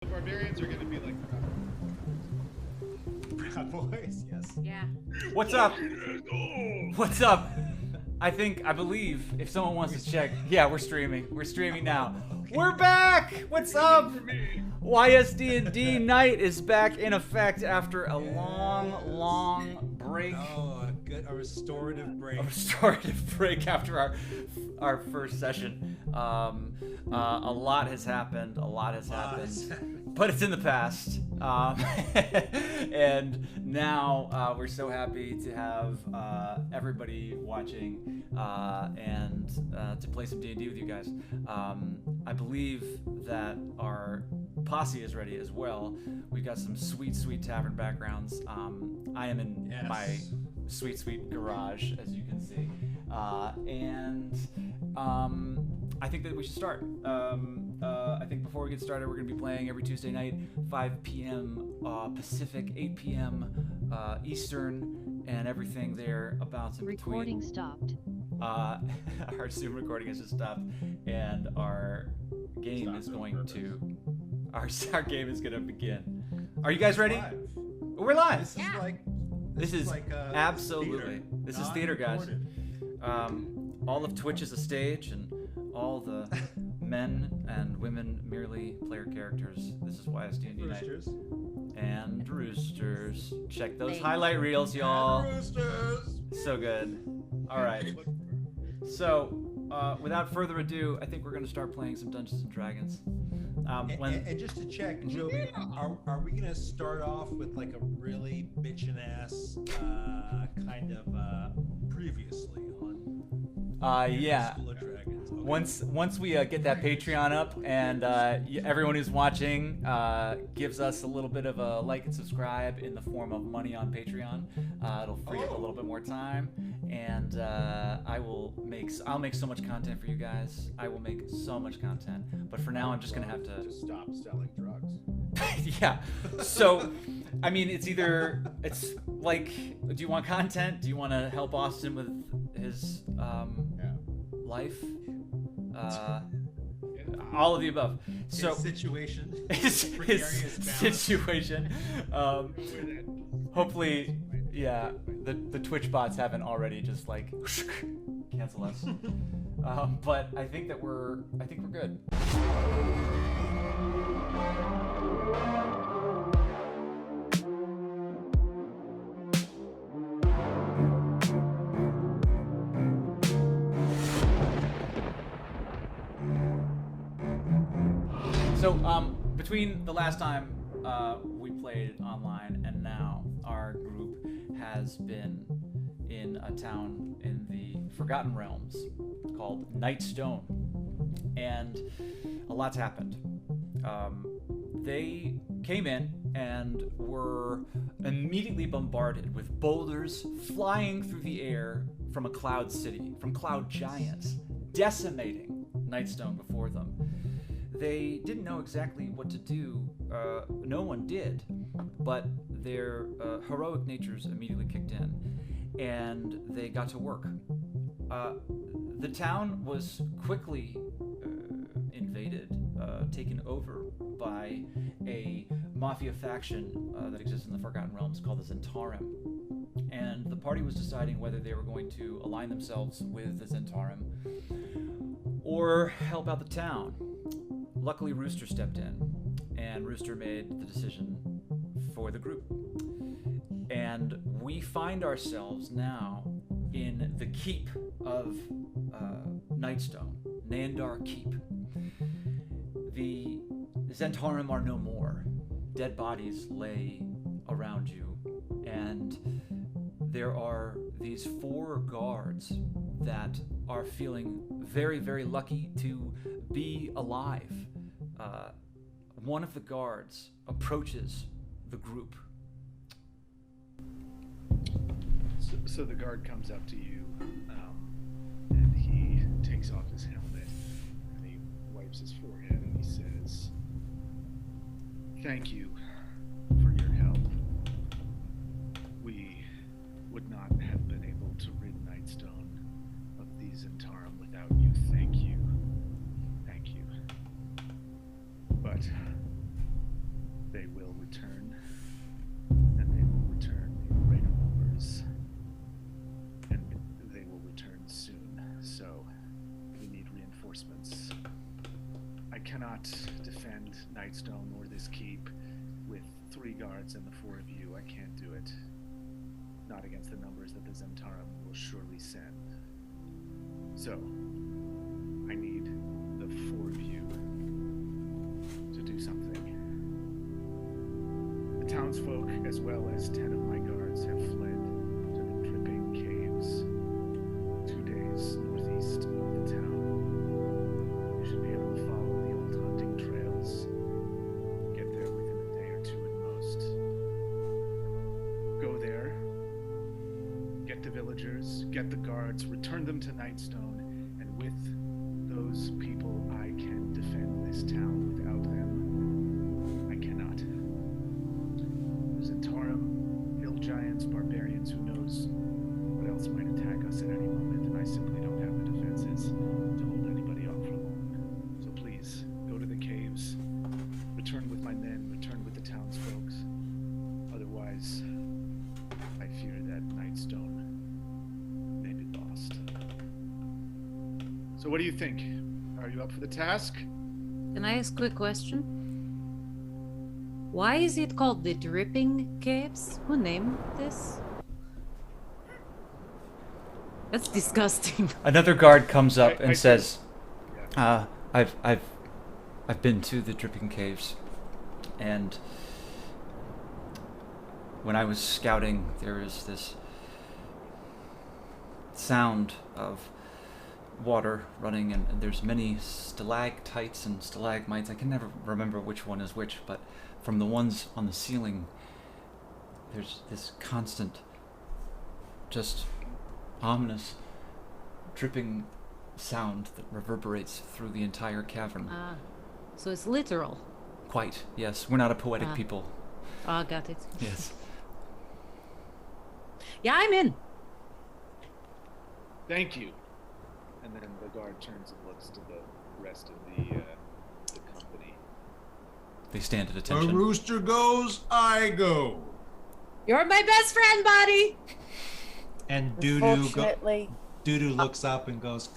The barbarians are going to be like Proud Boys, yes. Yeah. What's up? What's up? I believe, if someone wants to check, yeah, we're streaming. We're streaming now. Okay. We're back! What's up? YSD&D Night is back in effect after a long break. Oh, a restorative break. A restorative break after our first session. A lot has happened. But it's in the past. And now we're so happy to have everybody watching and to play some D&D with you guys. I believe that our posse is ready as well. We've got some sweet tavern backgrounds. I am in my sweet garage, as you can see. And I think that we should start. I think before we get started, we're going to be playing every Tuesday night, 5 p.m. Pacific, 8 p.m. Eastern, and everything there about in between. Recording stopped. Our Zoom recording has just stopped, and our game is going to... Our game is going to begin. Are you guys ready? Live. We're live. This is like absolutely. Theater, this is theater, guys. All of Twitch is a stage, and all the men and women merely player characters. This is YSD&D Night. And roosters. Check those highlight reels, y'all. Roosters. So good. All right. So, without further ado, I think we're going to start playing some Dungeons and Dragons. And just to check, Joby, are we going to start off with like a really bitchin' ass kind of previously on yeah. School of Dragons? Okay. Once we get that Patreon up and everyone who's watching gives us a little bit of a like and subscribe in the form of money on Patreon, it'll free up a little bit more time, and I'll make so much content for you guys. I will make so much content, but for now I'm just gonna have to just stop selling drugs. yeah. So, I mean, it's like, do you want content? Do you want to help Austin with his life? All of the above. So his situation. his situation. Hopefully, yeah. The Twitch bots haven't already just like cancel us. But I think we're good. So, between the last time we played online and now, our group has been in a town in the Forgotten Realms called Nightstone, and a lot's happened. They came in and were immediately bombarded with boulders flying through the air from a cloud city, from cloud giants, decimating Nightstone before them. They didn't know exactly what to do. No one did, but their heroic natures immediately kicked in, and they got to work. The town was quickly invaded, taken over by a mafia faction that exists in the Forgotten Realms called the Zentarim. And the party was deciding whether they were going to align themselves with the Zentarim or help out the town. Luckily, Rooster stepped in, and Rooster made the decision for the group. And we find ourselves now in the keep of Nightstone, Nandar Keep. The Zentarim are no more. Dead bodies lay around you, and there are these 4 guards that are feeling very lucky to be alive. One of the guards approaches the group. So the guard comes up to you, and he takes off his helmet, and he wipes his forehead, and he says, "Thank you for your help. We would not have been able to rid Nightstone of these Zentarim without you. Thank you. But They will return, and they will return in greater numbers, and they will return soon. So, we need reinforcements. I cannot defend Nightstone or this keep with 3 guards and the 4 of you. I can't do it. Not against the numbers that the Zentarum will surely send. So, I need the 4 of you to do something. The townsfolk, as well as 10 of my guards, have fled to the Dripping Caves, 2 days northeast of the town. You should be able to follow the old hunting trails. Get there within a day or 2 at most. Go there, get the villagers, get the guards, return them to Nightstone, and with those people I can defend this town. Without them, I cannot. The Zentarum, hill giants, barbarians, who knows what else might attack us at any moment, and I simply don't have the defenses to hold anybody off for long. So please, go to the caves, return with my men, return with the townsfolk. Otherwise, I fear that Nightstone may be lost. So what do you think? Are you up for the task? Can I ask a quick question? Why is it called the Dripping Caves? Who named this? That's disgusting. Another guard comes up and I says, Yeah. I've been to the Dripping Caves, and when I was scouting, there is this sound of water running, and there's many stalactites and stalagmites. I can never remember which one is which, but from the ones on the ceiling, there's this constant, just ominous, dripping sound that reverberates through the entire cavern. Ah, so it's literal. Quite, yes. We're not a poetic Ah. people. Ah, got it. Yes. Yeah, I'm in. Thank you. And then the guard turns and looks to the rest of the company. They stand at A attention. rooster goes, I go. You're my best friend, buddy. And Doo-Doo Unfortunately, looks up and goes,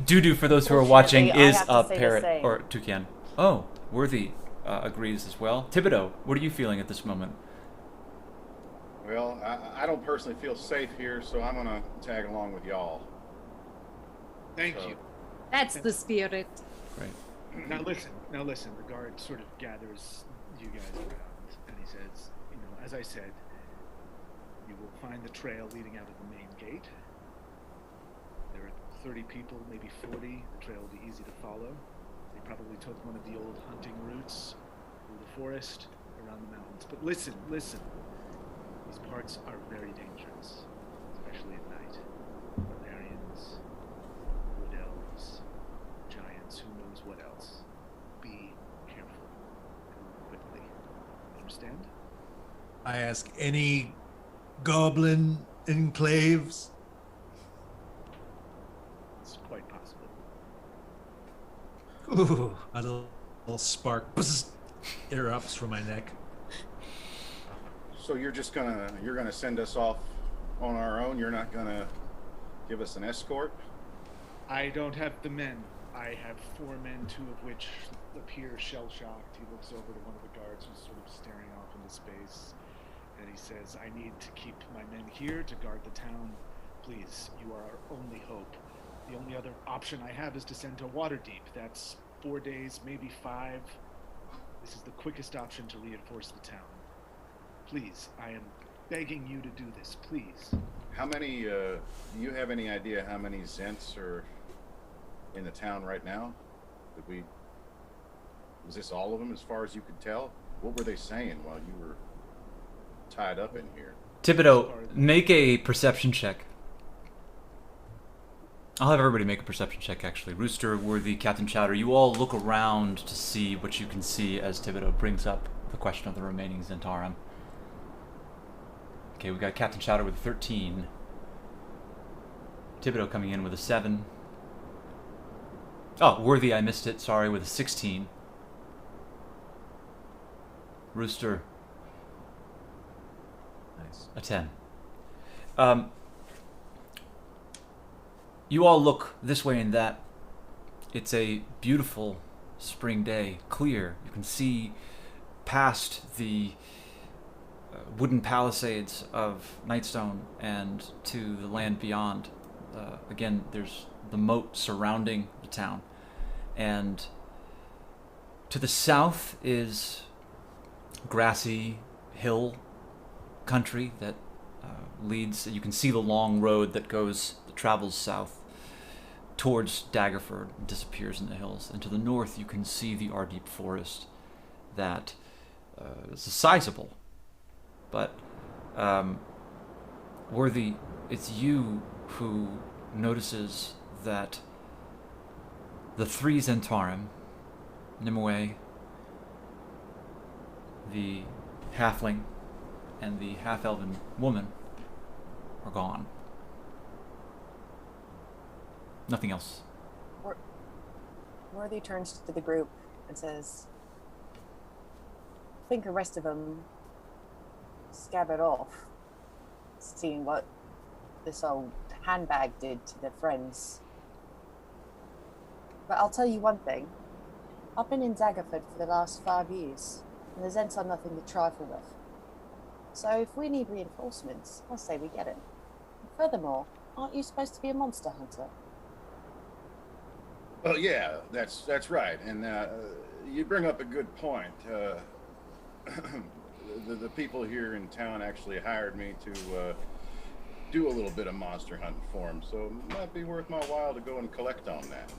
Doo-Doo, for those who are watching, Unfortunately, I is have to a say the parrot same. or toucan. Oh, Worthy agrees as well. Thibodeaux, what are you feeling at this moment? Well, I don't personally feel safe here, so I'm gonna tag along with y'all. Thank So- you. That's the spirit. Great. Now listen. The guard sort of gathers you guys around, and he says, as I said, you will find the trail leading out of the main gate. There are 30 people, maybe 40. The trail will be easy to follow. They probably took one of the old hunting routes through the forest, around the mountains. But listen. These parts are very dangerous, especially at night. Barbarians, wood elves, giants, who knows what else. Be careful. Go quickly. Understand? I ask, any goblin enclaves? It's quite possible. Ooh, a little spark erupts from my neck. So you're gonna send us off on our own? You're not gonna give us an escort? I don't have the men. I have 4 men, 2 of which appear shell-shocked. He looks over to one of the guards who's sort of staring off into space, and he says, I need to keep my men here to guard the town. Please, you are our only hope. The only other option I have is to send to Waterdeep. That's 4 days, maybe 5. This is the quickest option to reinforce the town. Please, I am begging you to do this, please. How many, do you have any idea how many Zents are in the town right now? Was this all of them as far as you could tell? What were they saying while you were tied up in here? Thibodeaux, make a perception check. I'll have everybody make a perception check, actually. Rooster, Worthy, Captain Chowder, you all look around to see what you can see as Thibodeaux brings up the question of the remaining Zentarum. Okay, we got Captain Chowder with 13. Thibodeaux coming in with a 7. Oh, Worthy, I missed it, sorry, with a 16. Rooster, Nice. a 10. You all look this way and that. It's a beautiful spring day, clear. You can see past the wooden palisades of Nightstone and to the land beyond. Again, there's the moat surrounding the town. And to the south is grassy hill country that leads. You can see the long road that travels south towards Daggerford and disappears in the hills. And to the north, you can see the Ardeep forest that is sizable. But Worthy, it's you who notices that the three Zentarim, Nimue, the halfling, and the half-elven woman are gone. Nothing else. Worthy turns to the group and says, I think the rest of them scabbered off, seeing what this old handbag did to their friends. But I'll tell you one thing. I've been in Daggerford for the last 5 years, and the Zents are nothing to trifle with. So if we need reinforcements, I say we get it. And furthermore, aren't you supposed to be a monster hunter? Well, yeah, that's right. And you bring up a good point. The people here in town actually hired me to do a little bit of monster hunting for them, so it might be worth my while to go and collect on that.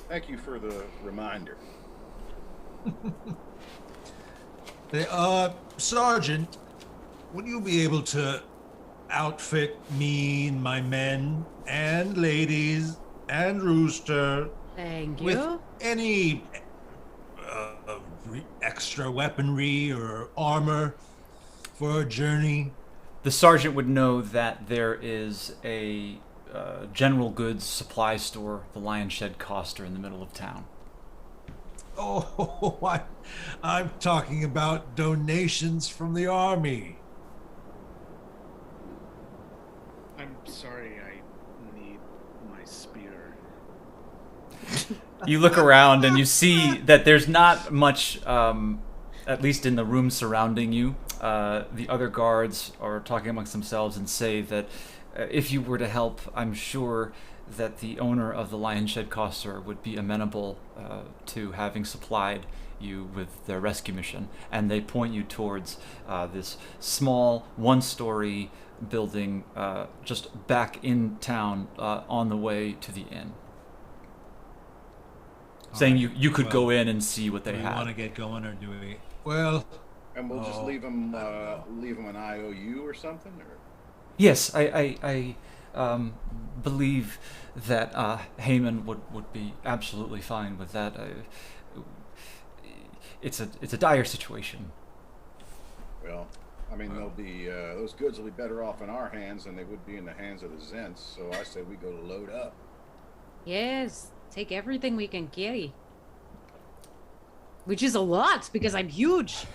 Thank you for the reminder. Sergeant, would you be able to outfit me and my men and ladies and Rooster Thank with you. any extra weaponry or armor for a journey? The sergeant would know that there is a general goods supply store, the Lion Shed Coster, in the middle of town. Oh, I'm talking about donations from the army. I'm sorry, I need my spear. You look around and you see that there's not much, at least in the room surrounding you. The other guards are talking amongst themselves and say that if you were to help, I'm sure that the owner of the Lion Shed Coster would be amenable to having supplied you with their rescue mission. And they point you towards this small one-story building just back in town on the way to the inn. Saying you could go in and see what they do we have. want to get going, or do we? Well, And we'll just leave them an IOU or something, or? Yes, I believe that Heyman would be absolutely fine with that. It's a dire situation. Well, I mean, they'll be those goods will be better off in our hands than they would be in the hands of the Zents. So I say we go to load up. Yes, take everything we can carry. Which is a lot, because I'm huge.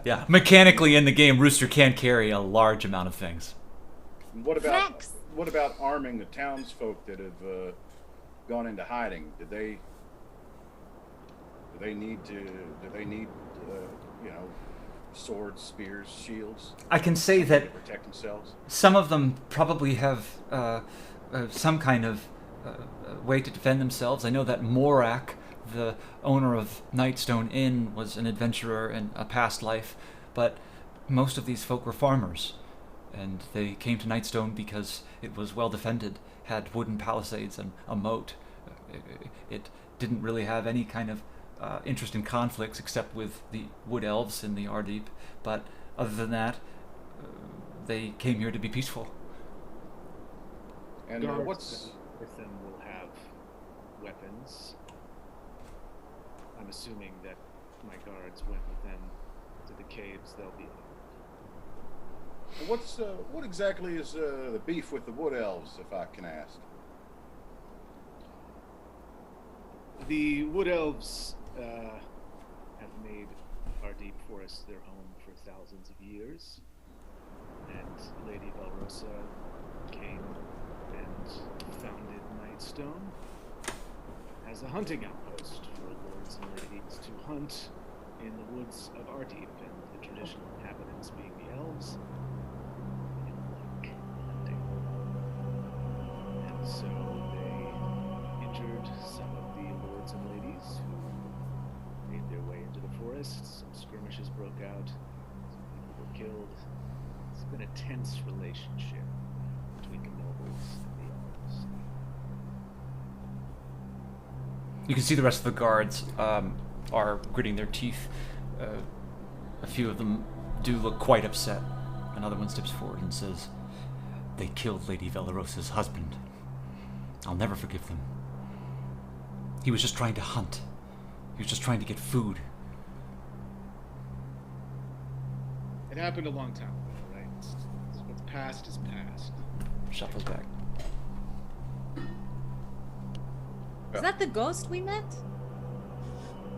Yeah, mechanically in the game, Rooster can carry a large amount of things. What about Flex. what about arming the townsfolk that have gone into hiding? Do they need swords, spears, shields? I can say To that protect themselves. some of them probably have some kind of way to defend themselves. I know that Morak, the owner of Nightstone Inn, was an adventurer in a past life, but most of these folk were farmers, and they came to Nightstone because it was well defended, had wooden palisades and a moat. It didn't really have any kind of interest in conflicts except with the wood elves in the Ardeep, but other than that, they came here to be peaceful. And Guards what's with them will have weapons. I'm assuming that my guards went with them to the caves. They'll be. what exactly is the beef with the wood elves, if I can ask? The wood elves have made Ardeep forests their home for thousands of years, and Lady Valrosa came and founded Nightstone as a hunting outpost for lords and ladies to hunt in the woods of Ardeep, and the traditional inhabitants being the elves. They didn't like hunting. And so they injured some of the lords and ladies who made their way into the forest. Some skirmishes broke out. Some people were killed. It's been a tense relationship between the nobles and the elves. You can see the rest of the guards are gritting their teeth. A few of them do look quite upset. Another one steps forward and says, "They killed Lady Valrosa's husband. I'll never forgive them. He was just trying to hunt. He was just trying to get food." It happened a long time ago, right? What's past is past. Shuffles back. Is that the ghost we met?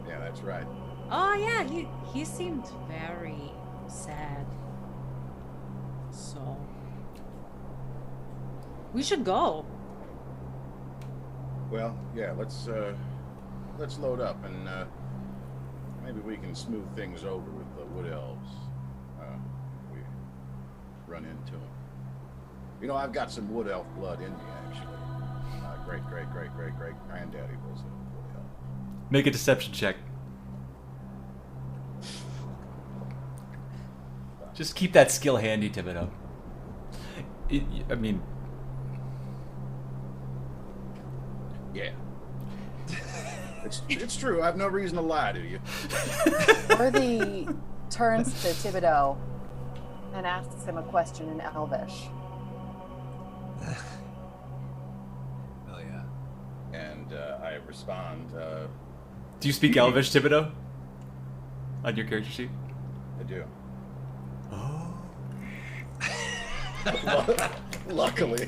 Yeah, that's right. Oh yeah, he seemed very sad. So we should go. Well, yeah, let's load up and maybe we can smooth things over with the wood elves. We run into them. You know, I've got some wood elf blood in me, actually. Great granddaddy was a wood elf. Make a deception check. Just keep that skill handy, Thibodeaux. I mean... Yeah. It's true. I have no reason to lie to you. Worthy turns to Thibodeaux and asks him a question in Elvish. Oh yeah. And I respond, Do you speak Elvish, Thibodeaux? On your character sheet? I do. Oh. Luckily.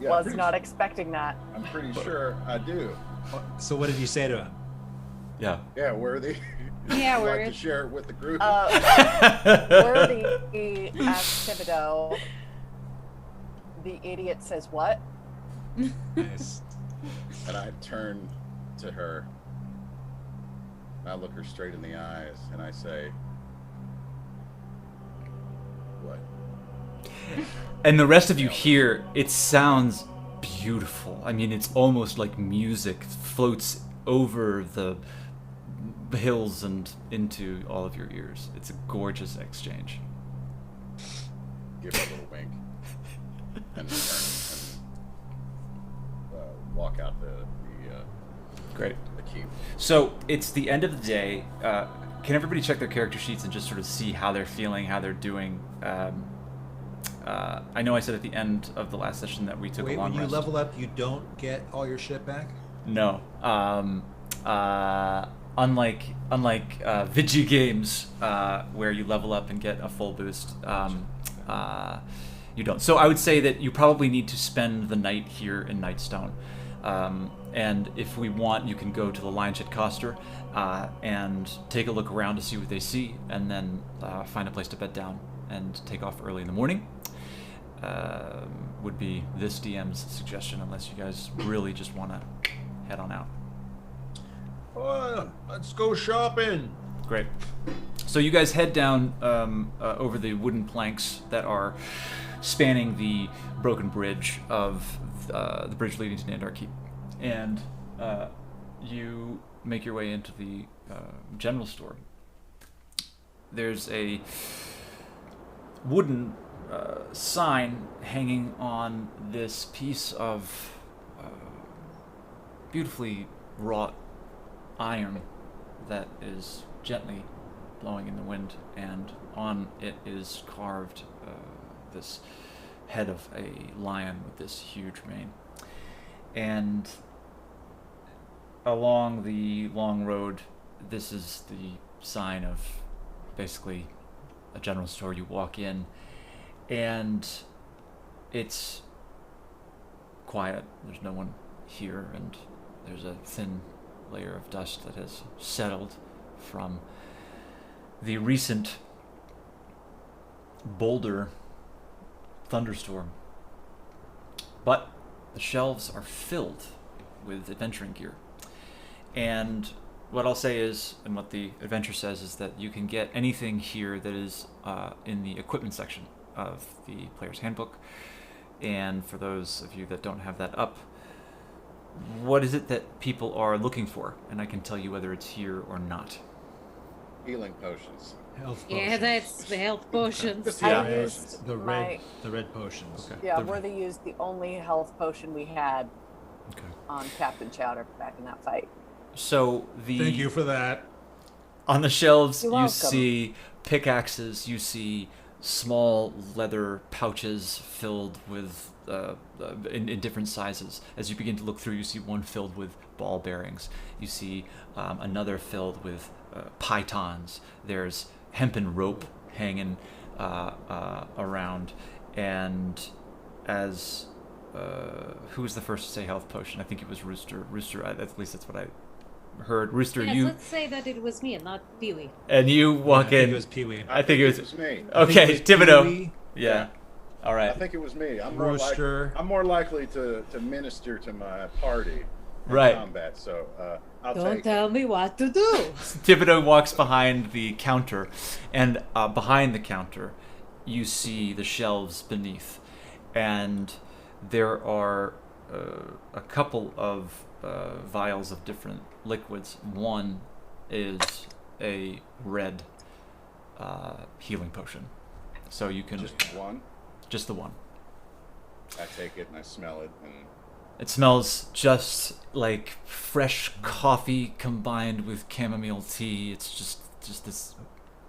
Yeah, Was not expecting that. I'm pretty sure I do. So what did you say to him? Yeah. Yeah, worthy. Yeah, I'd like we're to share it with the group. Worthy asks Thibodeaux. The idiot says what? Nice. And I turn to her. And I look her straight in the eyes and I say, "What?" And the rest of you hear, it sounds beautiful. I mean, it's almost like music floats over the hills and into all of your ears. It's a gorgeous exchange. Give her a little wink. And turn and walk out the Great. keep. So it's the end of the day. Can everybody check their character sheets and just sort of see how they're feeling, how they're doing? I know I said at the end of the last session that we took Wait, a long when you rest. level up, you don't get all your shit back? No. Unlike Vigi games, where you level up and get a full boost, you don't. So I would say that you probably need to spend the night here in Nightstone. And if we want, you can go to the Lion Shit Coster and take a look around to see what they see, and then find a place to bed down and take off early in the morning. Would be this DM's suggestion, unless you guys really just want to head on out. Oh, let's go shopping. Great. So you guys head down over the wooden planks that are spanning the broken bridge of the bridge leading to Nandar Keep, and you make your way into the general store. There's a wooden sign hanging on this piece of beautifully wrought iron that is gently blowing in the wind, and on it is carved this head of a lion with this huge mane. And along the long road, this is the sign of basically a general store. You walk in and it's quiet. There's no one here, and there's a thin layer of dust that has settled from the recent boulder thunderstorm. But the shelves are filled with adventuring gear. And what I'll say is, and what the adventure says, is that you can get anything here that is in the equipment section of the player's handbook. And for those of you that don't have that up, what is it that people are looking for? And I can tell you whether it's here or not. Healing potions. Health Yeah, potions. that's the health potions. Yeah. I used The my red potions. Okay. yeah. Worthy used the only health potion we had Okay. on Captain Chowder back in that fight. So Thank you for that. on the shelves, You're you welcome. see pickaxes, you see small leather pouches filled with, in different sizes. As you begin to look through, you see one filled with ball bearings. You see another filled with pythons. There's hempen rope hanging around. And as... who was the first to say health potion? I think it was Rooster. Rooster, at least that's what I heard. Rooster, Yes, you... let's say that it was me and not Pee-wee. And you walk I think in... it was Pee-wee. I think it was me. Okay, Thibodeaux. Yeah. Yeah. All I right. think it was me. I'm Rooster. more likely to minister to my party in Right. combat. So I'll Don't take tell me what to do. Thibodeaux walks behind the counter, and behind the counter, you see the shelves beneath, and there are a couple of vials of different liquids. One is a red healing potion, so you can just one. just the one. I take it and I smell it, and It smells just like fresh coffee combined with chamomile tea. It's just this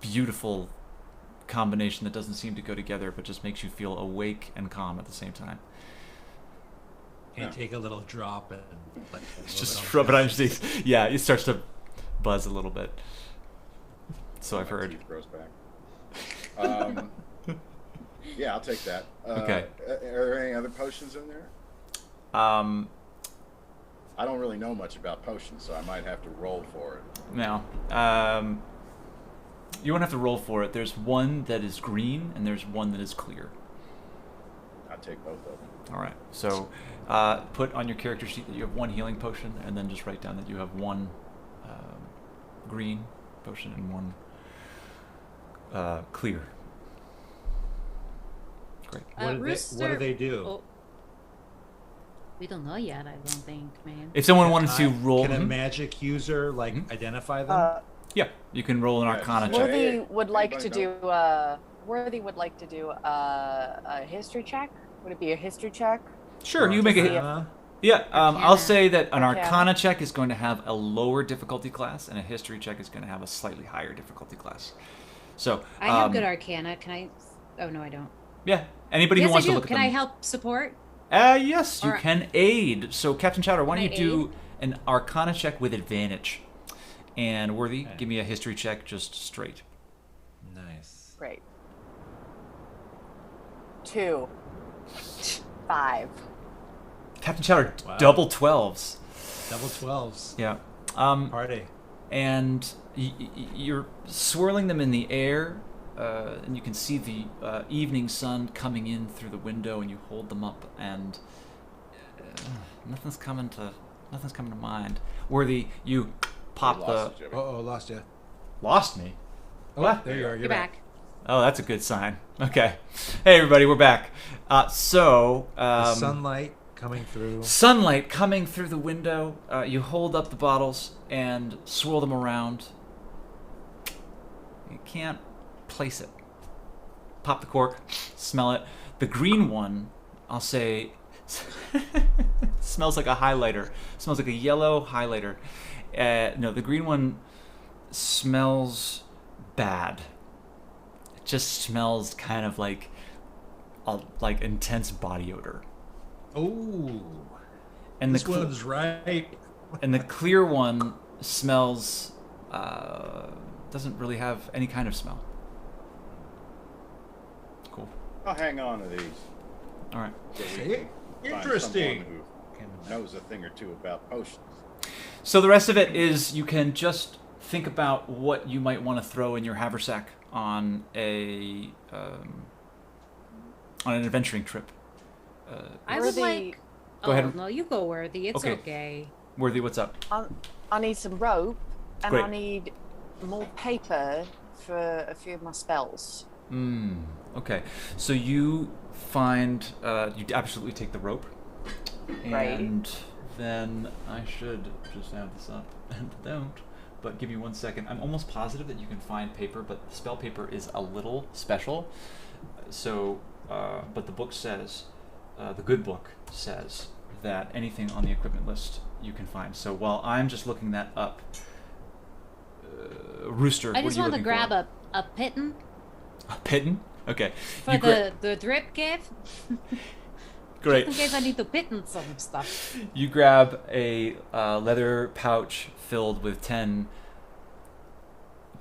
beautiful combination that doesn't seem to go together, but just makes you feel awake and calm at the same time. Can take a little drop and like Just rub it on your teeth. Yeah, it starts to buzz a little bit. So I've my heard. teeth grows back. Yeah, I'll take that. Okay. Are there any other potions in there? Um, I don't really know much about potions, so I might have to roll for it. now, you won't have to roll for it. There's one that is green and there's one that is clear. I'll take both of them. All right. So put on your character sheet that you have one healing potion, and then just write down that you have one green potion and one clear. Great. What do Rooster... they do? Oh. We don't know yet, I don't think, man. If someone wanted to roll, Can a Mhm. magic user identify them? yeah, you can roll an Yeah, Arcana just check. Hey, Worthy would like to anybody do Worthy would like to do a history check. Would it be a history check? Sure, you make a hit. Arcana? Yeah, I'll Arcana. say that an Arcana. Arcana check is going to have a lower difficulty class, and a History check is going to have a slightly higher difficulty class. So I have good Arcana. Can I... Oh, no, I don't. yeah, anybody Yes, who wants I do. to look Can at I them. help support? Yes, you Or- can aid. So Captain Chowder, why don't Can you I do an Arcana check with advantage? And Worthy, Okay. give me a History check just straight. Nice. Great. 2. 5. Captain Chowder, Wow. double 12s. Double 12s. Yeah. Party. And you're swirling them in the air, and you can see the evening sun coming in through the window, and you hold them up, and nothing's coming to mind. Worthy, you pop We the lost you, Jimmy. Oh, lost you. lost me. Oh, What? there you are. You're back. Oh, that's a good sign. Okay. Hey, everybody, we're back. The Sunlight sunlight coming through the window. You hold up the bottles and swirl them around. You can't place it. Pop the cork, smell it. The green one, I'll say, smells like a highlighter. Smells like a yellow highlighter. No, the green one smells bad. It just smells kind of like intense body odor. Oh, And this the cl- one's right. and the clear one smells doesn't really have any kind of smell. Cool. I'll hang on to these. All right. So we See? can find Interesting. someone who knows a thing or two about potions. So the rest of it is you can just think about what you might want to throw in your haversack on an adventuring trip. I would Worthy- like. Go oh, ahead. no, you go, Worthy. It's Okay. okay. Worthy, what's up? I need some rope, and Great. I need more paper for a few of my spells. Okay. So you find you absolutely take the rope, Right. and then I should just have this up and don't. But give me 1 second. I'm almost positive that you can find paper, but spell paper is a little special. So, but the book says, the good book says that anything on the equipment list you can find. So while I'm just looking that up, Rooster, I what just are you want to looking grab for? a pitten A pitten? Okay. for You gra- the drip cave. Great. Just in case I need to pitten some stuff. You grab a leather pouch filled with 10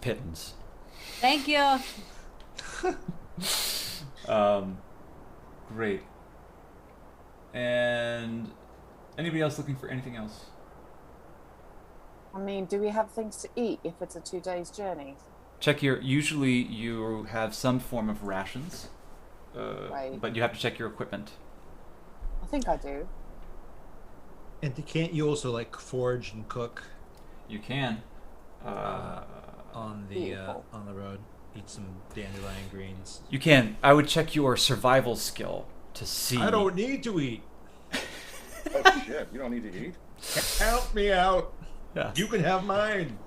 pittons. Thank you. Great. And anybody else looking for anything else? I mean, do we have things to eat if it's a 2 days journey? Check your. Usually you have some form of rations, Right. but you have to check your equipment. I think I do. And can't you also like forage and cook You can. on Beautiful. the road? Eat some dandelion greens. You can. I would check your survival skill to see. I don't need to eat. Oh shit! You don't need to eat. Help me out. Yeah. You can have mine.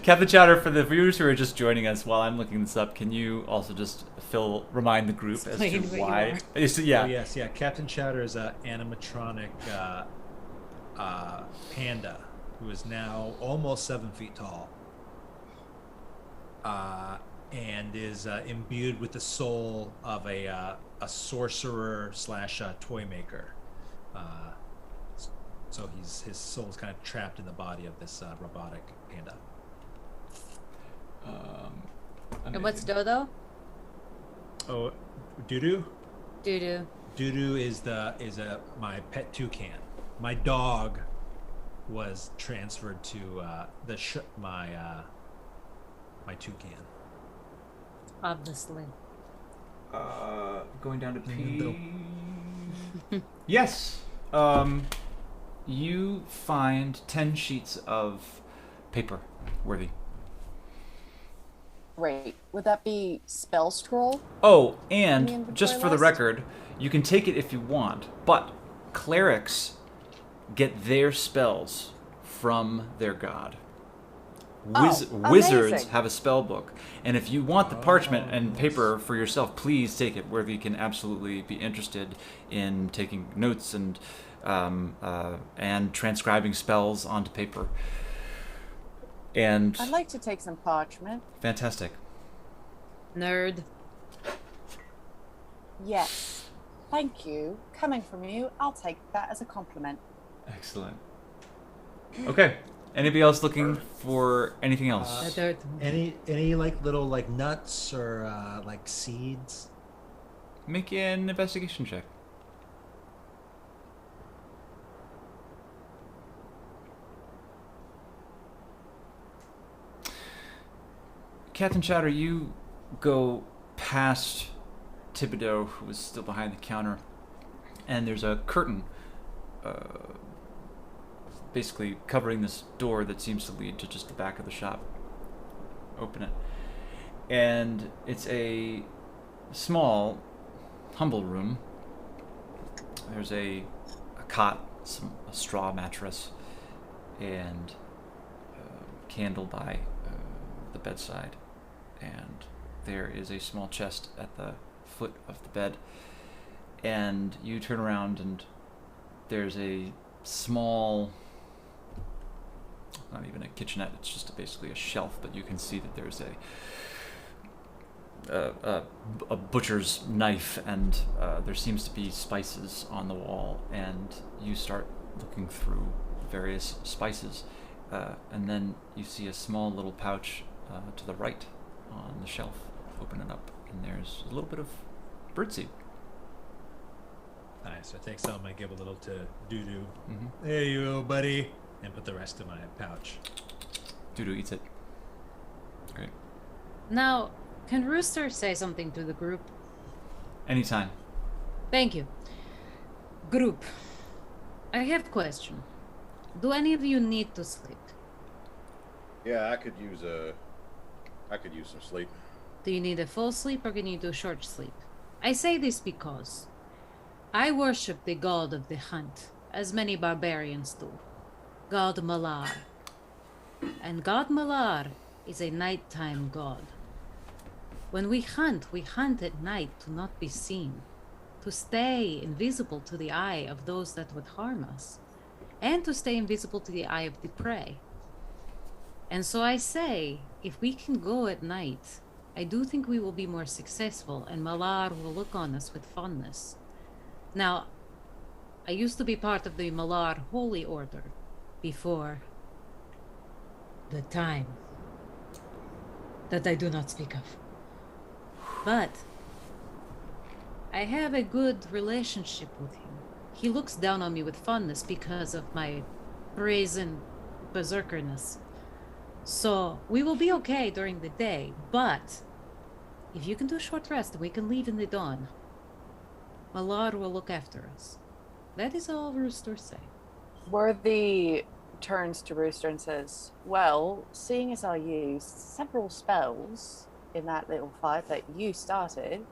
Captain Chowder, for the viewers who are just joining us while I'm looking this up, can you also just remind the group as to Explain what you why? are. Yeah. Oh, yes, yeah. Captain Chowder is an animatronic panda who is now almost 7 feet tall, and is imbued with the soul of a sorcerer slash toy maker. So his soul is kind of trapped in the body of this robotic panda. And what's Amazing. Dodo? Oh, Doo-doo? Doo-doo. Doo-doo is my pet toucan. My dog was transferred to my toucan. Obviously. Going down to Bill. P. Yes. You find 10 sheets of paper, Worthy. Great. Would that be spell scroll? Oh, the and inventory just for the list? record, you can take it if you want, but clerics get their spells from their god. Oh, Wizards amazing. have a spell book, and if you want the parchment and paper for yourself, please take it. Worthy can absolutely be interested in taking notes and transcribing spells onto paper. And I'd like to take some parchment. fantastic. Nerd. Yes. Thank you. Coming from you, I'll take that as a compliment. Excellent. Okay. Anybody else looking for anything else? The dirt. Any like little like nuts or like seeds? Make an investigation check. Captain Chowder, you go past Thibodeaux, who was still behind the counter, and there's a curtain basically covering this door that seems to lead to just the back of the shop. Open it. And it's a small, humble room. There's a cot, a straw mattress, and a candle by the bedside. And there is a small chest at the foot of the bed. And you turn around and there's a small, not even a kitchenette, it's just basically a shelf, but you can see that there's a butcher's knife, and there seems to be spices on the wall, and you start looking through various spices, and then you see a small little pouch to the right on the shelf. Open it up, and there's a little bit of birdseed. Nice. I take some, I give a little to Doo-Doo. There you go, buddy. And put the rest in my pouch. Doo-Doo eats it. Great. Now, can Rooster say something to the group? Anytime. Thank you. Group, I have a question. Do any of you need to sleep? Yeah, I could use some sleep. Do you need a full sleep or can you do short sleep? I say this because I worship the god of the hunt, as many barbarians do. God Malar. And God Malar is a nighttime god. When we hunt at night to not be seen, to stay invisible to the eye of those that would harm us, and to stay invisible to the eye of the prey. And so I say, if we can go at night, I do think we will be more successful, and Malar will look on us with fondness. Now, I used to be part of the Malar Holy Order before the time that I do not speak of. But I have a good relationship with him. He looks down on me with fondness because of my brazen berserkerness. So we will be okay during the day, but if you can do short rest, we can leave in the dawn. Malar will look after us. That is all Rooster say. Worthy turns to Rooster and says, well, seeing as I used several spells in that little fight that you started,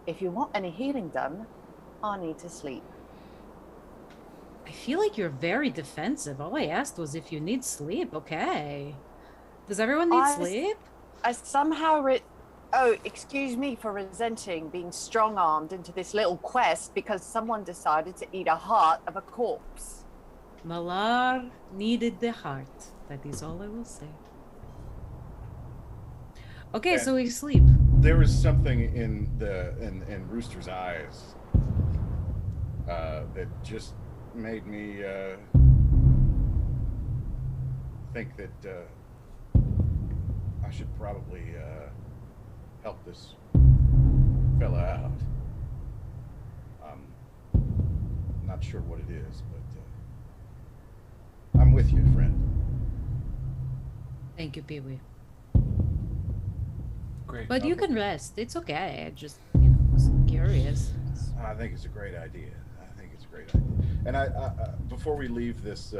if you want any healing done, I need to sleep. I feel like you're very defensive. All I asked was if you need sleep. Okay. Does everyone need sleep? I somehow oh, excuse me for resenting being strong-armed into this little quest because someone decided to eat a heart of a corpse. Malar needed the heart. That is all I will say. Okay, And so we sleep. there was something in Rooster's eyes that just made me think that I should probably help this fella out. Not sure what it is, but I'm with you, friend. Thank you, Pee-wee. Great. But you can rest. It's okay. I just, was curious. I think it's a great idea. And I before we leave this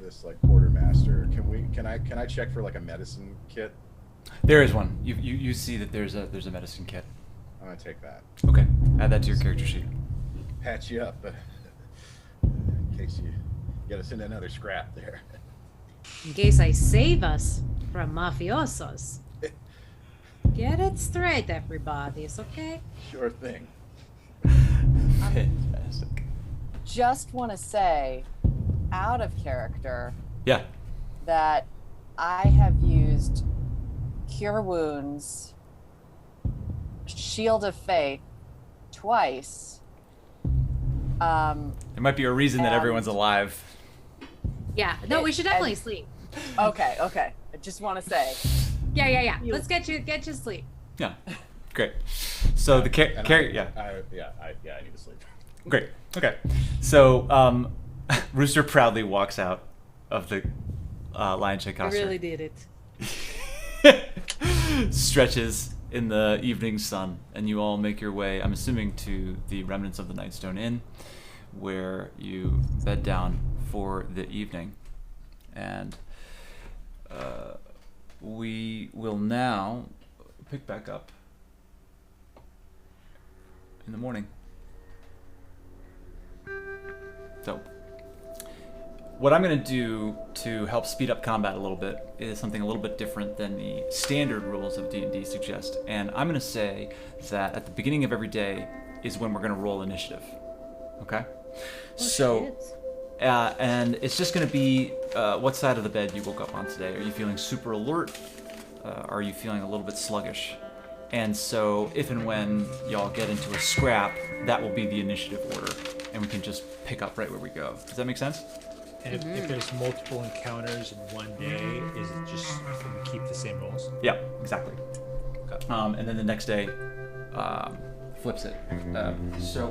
this like quartermaster, can I check for like a medicine kit? There is one. You see that there's a medicine kit. I'm gonna take that. Okay. Add that to your character sheet. Patch you up in case you gotta send another scrap there. In case I save us from mafiosos. Get it straight, everybody. It's okay? Sure thing. Fantastic. Just want to say, out of character, Yeah. that I have used Cure Wounds, Shield of Faith, twice. There might be a reason that And- everyone's alive. Yeah. No, we should definitely and- sleep. Okay. I just want to say. Yeah. Let's get you sleep. Yeah. Great. So the And yeah. I need to sleep. Great. Okay. So Rooster proudly walks out of the lion check I costume. really did it. Stretches in the evening sun, and you all make your way, I'm assuming, to the remnants of the Nightstone Inn, where you bed down for the evening. And we will now pick back up in the morning. So, what I'm going to do to help speed up combat a little bit is something a little bit different than the standard rules of D&D suggest. And I'm going to say that at the beginning of every day is when we're going to roll initiative. Okay? And it's just going to be what side of the bed you woke up on today. Are you feeling super alert? Are you feeling a little bit sluggish? And so if and when y'all get into a scrap, that will be the initiative order. And we can just pick up right where we go. Does that make sense? And if there's multiple encounters in one day, is it just we keep the same rolls? Yeah, exactly. Okay. And then the next day flips it. So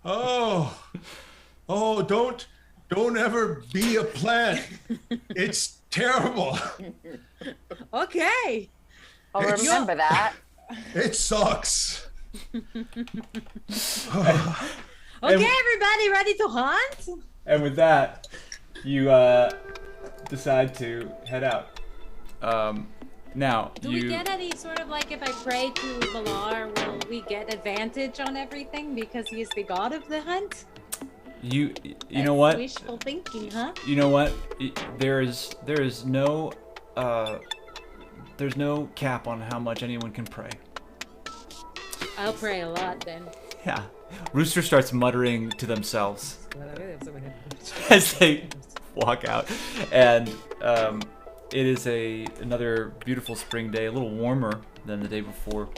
Oh, don't ever be a plant. It's terrible. Okay. I'll It's- remember that. It sucks. Okay, everybody, ready to hunt? And with that, you decide to head out. Now, Do we get any sort of like, if I pray to Malar, will we get advantage on everything because he is the god of the hunt? You That's know what? Wishful thinking, huh? You know what? There's no there's no cap on how much anyone can pray. I'll pray a lot then. Yeah. Rooster starts muttering to themselves as they walk out, and it is another beautiful spring day, a little warmer than the day before,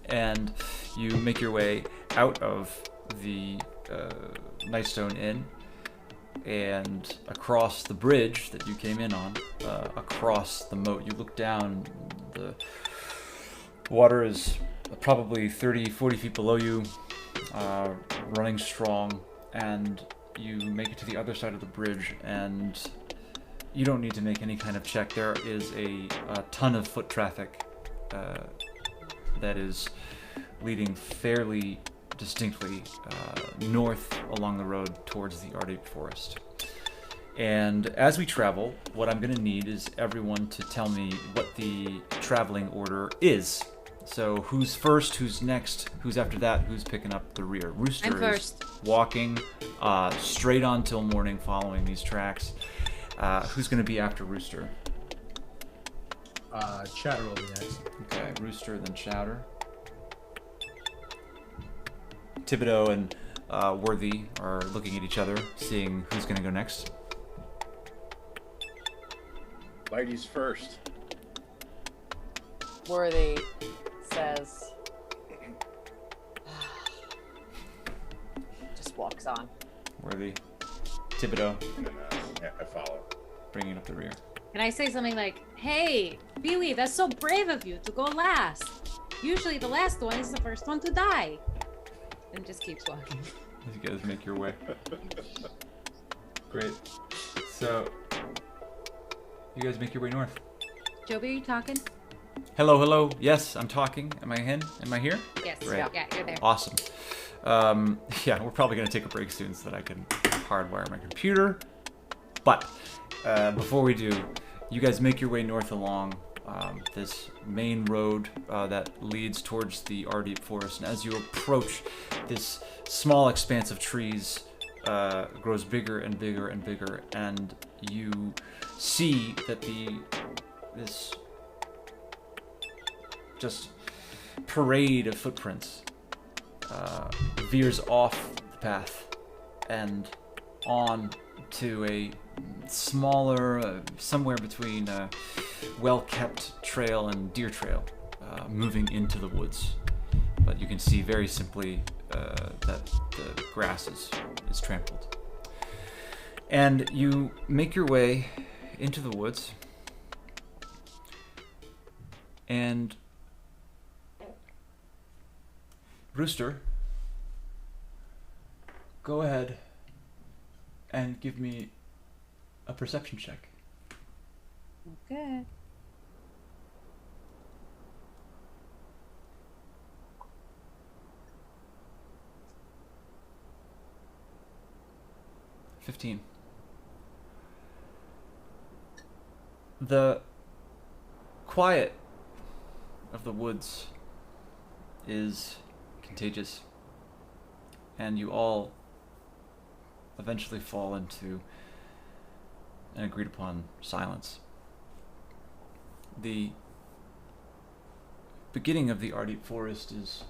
and you make your way out of the Nightstone Inn and across the bridge that you came in on, across the moat. You look down, the water is probably 30-40 feet below you, running strong, and you make it to the other side of the bridge, and you don't need to make any kind of check. There is a ton of foot traffic that is leading fairly distinctly north along the road towards the Ardeep forest. And as we travel, what I'm going to need is everyone to tell me what the traveling order is. So who's first, who's next, who's after that, who's picking up the rear. Rooster I'm first. is walking straight on till morning following these tracks. Who's going to be after Rooster? Chatter will be next. Okay, Rooster, then Chowder. Thibodeaux and Worthy are looking at each other, seeing who's going to go next. Ladies first. Worthy says, just walks on. Worthy. Thibodeaux, And I follow. bringing up the rear. Can I say something like, hey, Billy, that's so brave of you to go last. Usually the last one is the first one to die. And just keeps walking. As you guys make your way. Great. So, you guys make your way north. Joby, are you talking? Hello, hello. Yes, I'm talking. Am I in? Am I here? Yes. Right. Yeah, you're there. Awesome. Yeah, we're probably going to take a break soon so that I can hardwire my computer. But before we do, you guys make your way north along this main road that leads towards the Ardeep forest. And as you approach, this small expanse of trees grows bigger and bigger and bigger, and you see that this just parade of footprints veers off the path and on to a smaller, somewhere between a well-kept trail and deer trail, moving into the woods. But you can see very simply that the grass is trampled. And you make your way into the woods, and Rooster, go ahead and give me a perception check. Okay. $15. The quiet of the woods is contagious, and you all eventually fall into an agreed upon silence. The beginning of the Ardeep forest is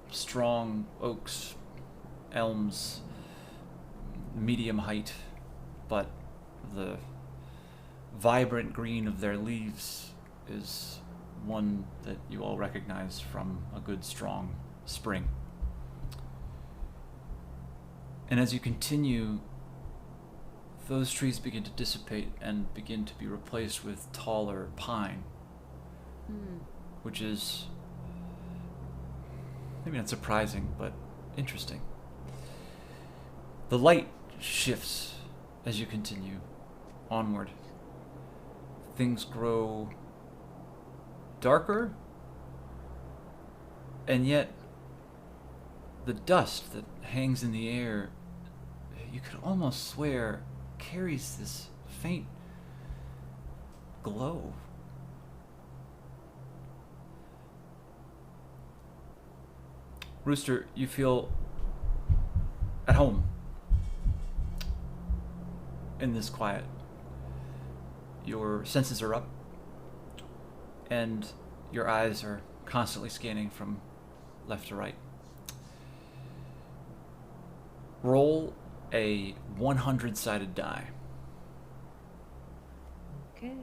strong oaks, elms, medium height, but the vibrant green of their leaves is one that you all recognize from a good strong spring. And as you continue, those trees begin to dissipate and begin to be replaced with taller pine, which is maybe not surprising, but interesting. The light shifts as you continue onward. Things grow darker, and yet the dust that hangs in the air, you could almost swear carries this faint glow. Rooster, you feel at home in this quiet. Your senses are up, and your eyes are constantly scanning from left to right. Roll a 100-sided die. Okay.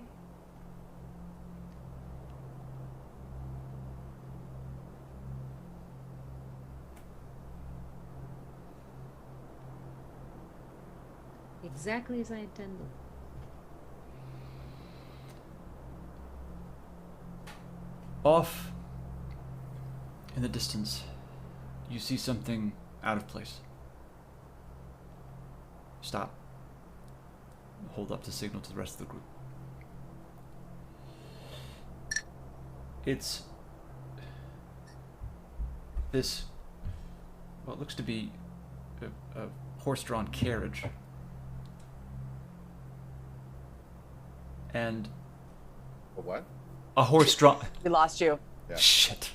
Exactly as I intended. Off in the distance, you see something out of place. Stop. Hold up the signal to the rest of the group. It's this, what looks to be a horse-drawn carriage. And A what? a horse-drawn... We lost you. Yeah. Shit.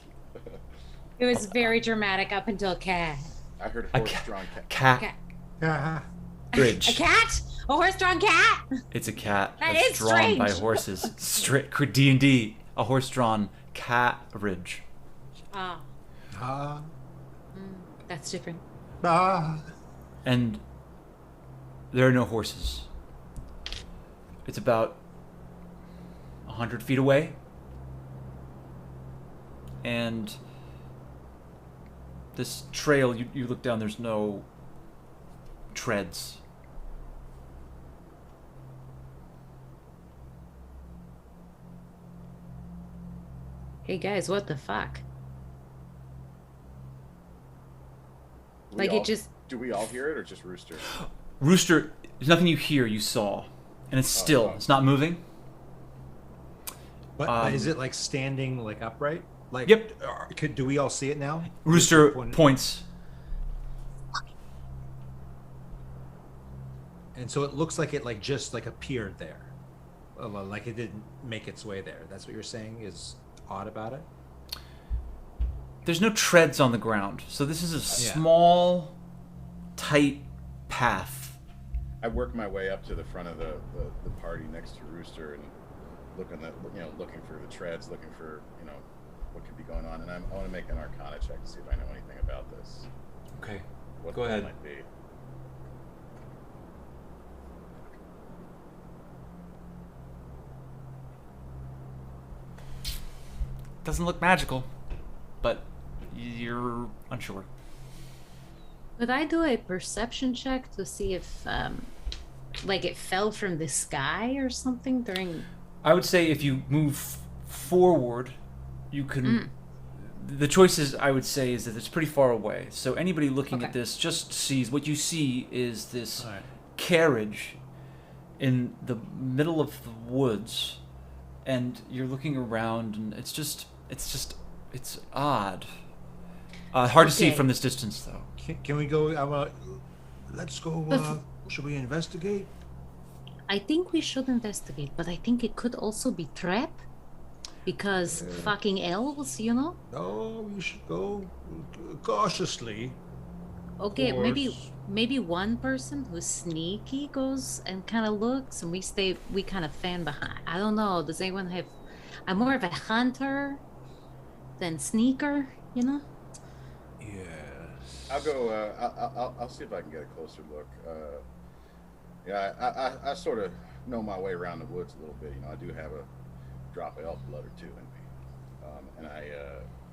It was very dramatic up until cat. I heard A horse-drawn cat. Cat Cat. bridge. A cat? A horse-drawn cat? It's a cat That that's is drawn by strange. horses. Straight D&D. A horse-drawn carriage. Ah, Ah, that's different. ah. And there are no horses. It's about 100 feet away. And this trail, you look down, there's no treads. Hey guys, what the fuck? Do we Like, it all- just- Do we all hear it or just Rooster? Rooster, there's nothing you hear, you saw. And it's still, oh. it's not moving. But is it like standing like upright? Like, Yep. Do we all see it now? Rooster Pointed- points. And so it looks like it like just like appeared there, like it didn't make its way there. That's what you're saying is odd about it. There's no treads on the ground, so this is a Yeah. small, tight path. I work my way up to the front of the party next to Rooster and looking for the treads, looking for what could be going on, and I want to make an Arcana check to see if I know anything about this. Okay, What go that ahead. might be. Doesn't look magical, but you're unsure. Could I do a perception check to see if, like, it fell from the sky or something during... I would say if you move forward, you can. The choices I would say is that it's pretty far away. So anybody looking at Okay. this just sees what you see is this All right. carriage in the middle of the woods, and you're looking around, and it's odd. Hard to see Okay. from this distance, though. Can we go? Let's go. But- Should we investigate? I think we should investigate, but I think it could also be trap. Because fucking elves, you know? No, we should go cautiously. Okay, course. maybe one person who's sneaky goes and kind of looks, and we kind of fan behind. I don't know. Does anyone have? I'm more of a hunter than sneaker, you know. Yes. I'll go. I'll see if I can get a closer look. I sort of know my way around the woods a little bit. I do have a drop of elf blood or two in me, and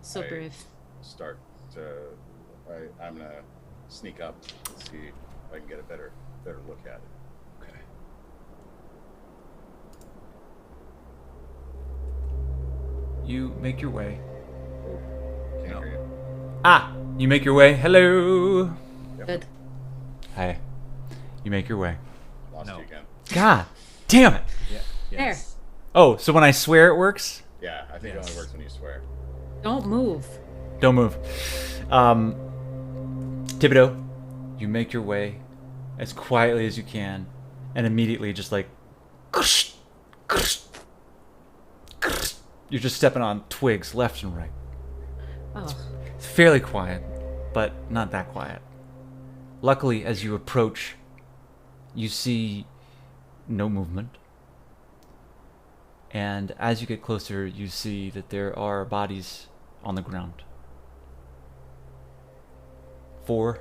So I brave. start to. I'm gonna sneak up and see if I can get a better look at it. Okay. You make your way. Oh, can't No. hear you. You make your way. Hello. Good. Hi. You make your way. Lost No. you again. God damn it. Yeah. Yes. Oh, so when I swear it works? Yeah, I think it Yes. only works when you swear. Don't move. Don't move. Thibodeaux, you make your way as quietly as you can, and immediately just like you're just stepping on twigs left and right. Oh. It's fairly quiet, but not that quiet. Luckily, as you approach, you see no movement. And as you get closer, you see that there are bodies on the ground. 4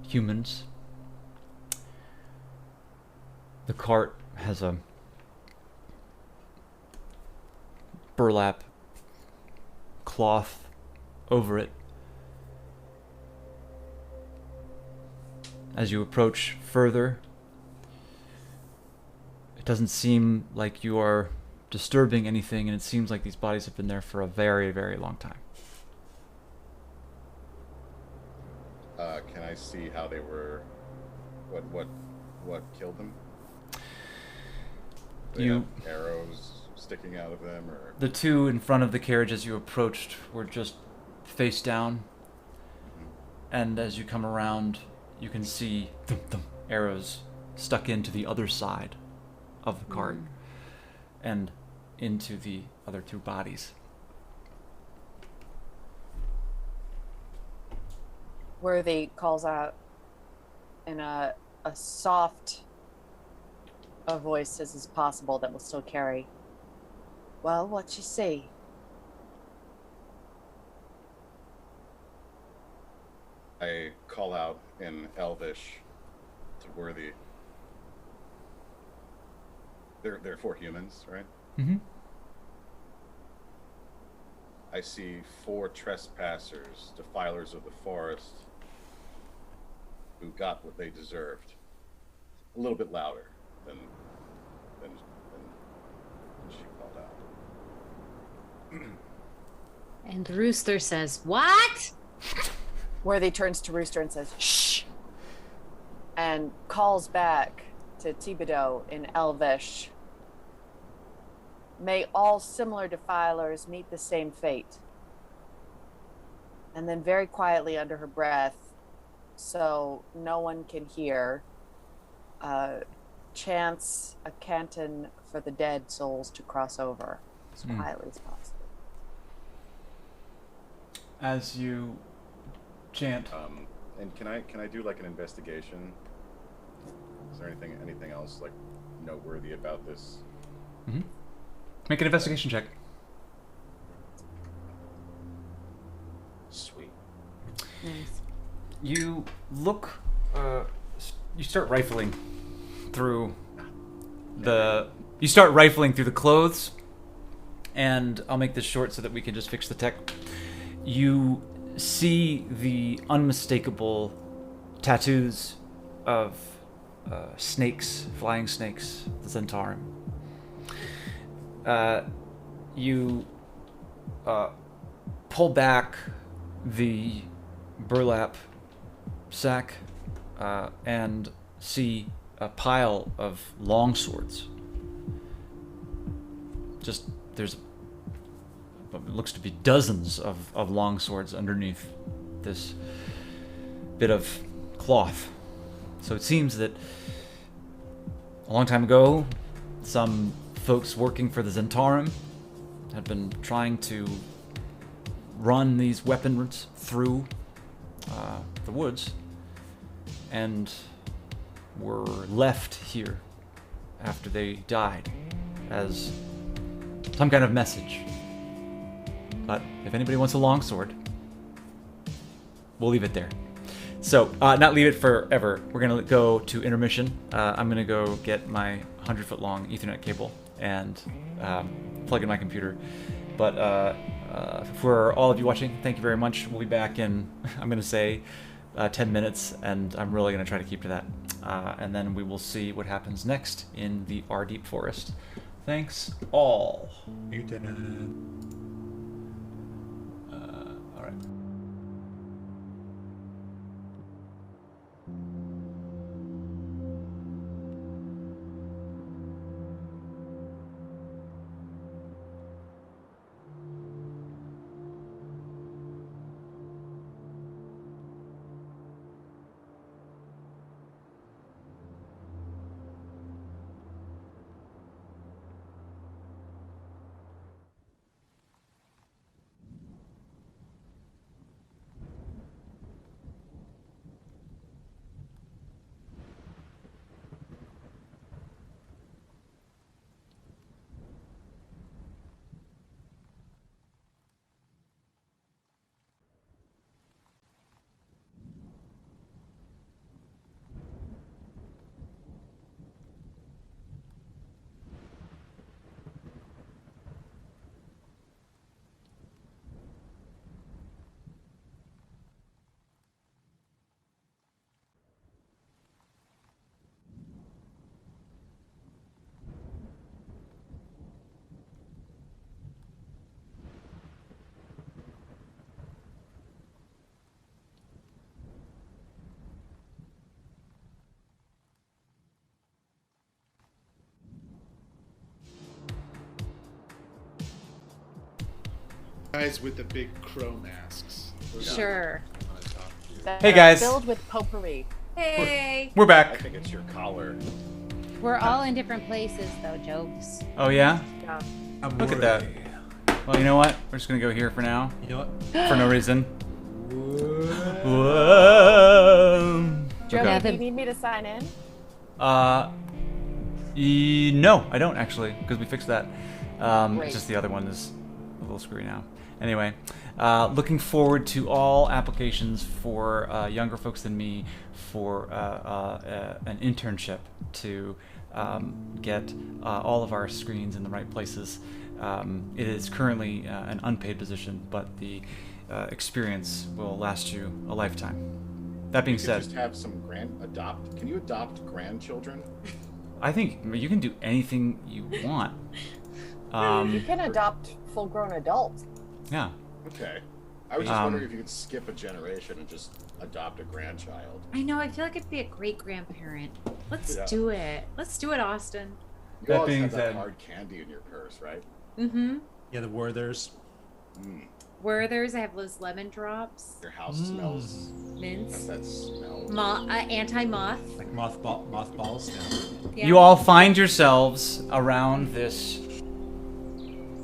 humans. The cart has a burlap cloth over it. As you approach further, it doesn't seem like you are disturbing anything, and it seems like these bodies have been there for a very, very long time. Can I see how they were? What killed them? Do they You- have arrows sticking out of them, or The 2 in front of the carriage as you approached were just face down, and as you come around, you can see arrows stuck into the other side of the cart and into the other 2 bodies. Worthy calls out in a soft a voice as is possible that will still carry. Well, what you see? I call out in Elvish to Worthy. They're 4 humans, right? Mm-hmm. I see 4 trespassers, defilers of the forest, who got what they deserved. A little bit louder than she called out. And Rooster says, "What?" Worthy turns to Rooster and says, "Shh," and calls back to Thibodeaux in Elvish. May all similar defilers meet the same fate. And then very quietly under her breath, so no one can hear, chants a canton for the dead souls to cross over as quietly as possible. As you chant, And can I do like an investigation? Is there anything else like noteworthy about this? make an investigation check. Sweet. Nice. You look, you start rifling through the clothes, and I'll make this short so that we can just fix the tech. You see the unmistakable tattoos of snakes, flying snakes, the Zentarum. You pull back the burlap sack and see a pile of long swords. There's what looks to be dozens of long swords underneath this bit of cloth. So it seems that a long time ago, some folks working for the Zentarum had been trying to run these weapons through the woods and were left here after they died as some kind of message. But if anybody wants a longsword, we'll leave it there. So, not leave it forever. We're going to go to intermission. I'm going to go get my 100-foot long Ethernet cable and plug in my computer. But for all of you watching, thank you very much. We'll be back in, I'm going to say, 10 minutes, and I'm really going to try to keep to that. And then we will see what happens next in the Ardeep forest. Thanks all. You did it. All right. guys with the big crow masks. Those Sure. I want to talk to. That Hey, are guys. Filled with potpourri. Hey. We're I back. think it's your collar. We're all in different places, though, Jokes. Oh yeah. Yeah. Look at that. Well, you know what? We're just gonna go here for now, You know what? for no reason. Whoa. Whoa. Joe, Okay. do you need me to sign in? No, I don't actually, because we fixed that. Great. It's just the other one is a little screwy now. Anyway, looking forward to all applications for younger folks than me for an internship to get all of our screens in the right places. It is currently an unpaid position, but the experience will last you a lifetime. That being You could said, just have some adopt. Can you adopt grandchildren? I think you can do anything you want. You can adopt full-grown adults. Yeah. Okay. I was just wondering if you could skip a generation and just adopt a grandchild. I know. I feel like I'd be a great grandparent. Let's Yeah. do it. Let's do it, Austin. You That always being have that said- hard candy in your purse, right? Mm-hmm. Yeah, the Werthers. Werther's. I have those lemon drops. Your house smells. Has Mints. that smell. Anti-moth. Like mothballs. Yeah. You all find yourselves around this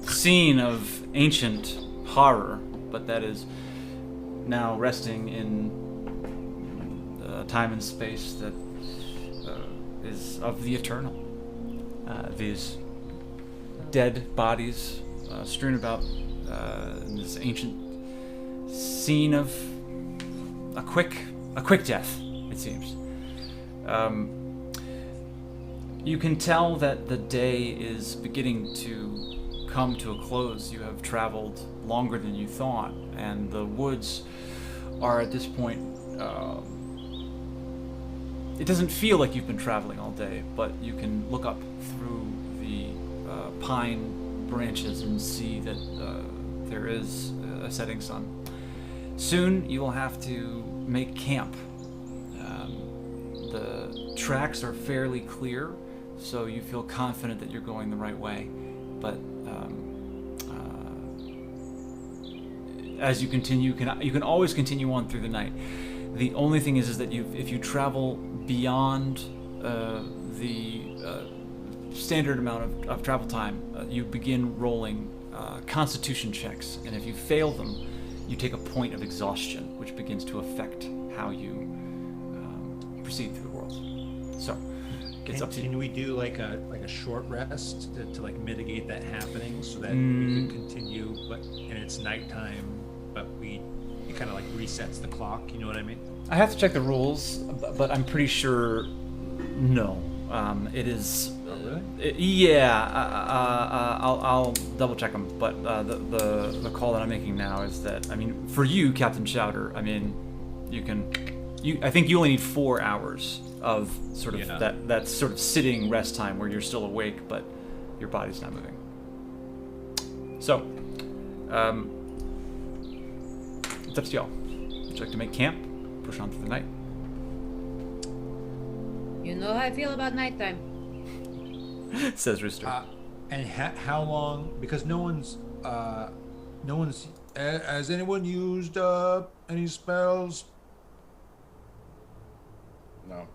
scene of ancient horror, but that is now resting in time and space that is of the eternal. These dead bodies strewn about in this ancient scene of a quick death, it seems. You can tell that the day is beginning to come to a close. You have traveled longer than you thought, and the woods are at this point. It doesn't feel like you've been traveling all day, but you can look up through the pine branches and see that there is a setting sun. Soon you will have to make camp. The tracks are fairly clear, so you feel confident that you're going the right way. But as you continue, you can always continue on through the night. The only thing is that if you travel beyond the standard amount of travel time, you begin rolling constitution checks, and if you fail them, you take a point of exhaustion, which begins to affect how you proceed through the world. So, it's up to you. Can we do like a short rest to like mitigate that happening so that we can continue, and it's nighttime, but it kind of like resets the clock. You know what I mean? I have to check the rules, but I'm pretty sure no. It is. Oh really? I'll double check them. But the call that I'm making now is that, I mean, for you, Captain Chowder, I mean, I think you only need 4 hours of sort of that sort of sitting rest time where you're still awake, but your body's not moving. So, it's up to y'all. Would you like to make camp? Push on through the night. You know how I feel about nighttime. Says Rooster. And how long? Because no one's. Has anyone used any spells? No.